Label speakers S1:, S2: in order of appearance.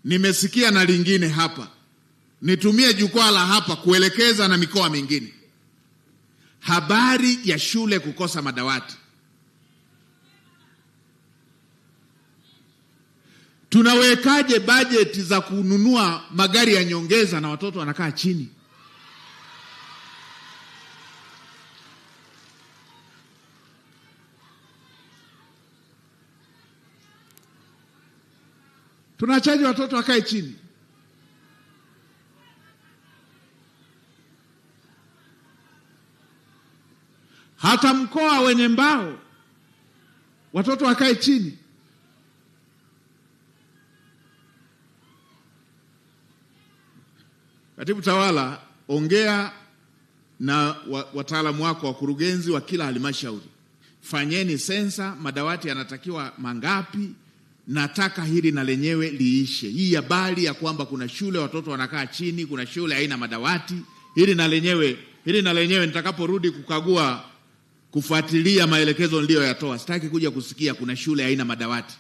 S1: nimesikia na lingine hapa, nitumie jukwaa la hapa kuelekeza na mikoa mingine. Habari ya shule kukosa madawati. Tunawekaje bajeti za kununua magari ya nyongeza na watoto wanakaa chini? Tunachaji watoto wakae chini. Hata mkoa wenye mbao watoto wakae chini. Katibu Tawala, ongea na wataalamu wako, wakurugenzi wa kila halmashauri. Fanyeni sensa, madawati yanatakiwa mangapi? Nataka hili na lenyewe liishe. Hii habari ya kwamba kuna shule watoto wanakaa chini, kuna shule haina madawati, hili na lenyewe nitakaporudi kukagua, kufuatilia maelekezo niliyoyatoa, sitaki kuja kusikia kuna shule haina madawati.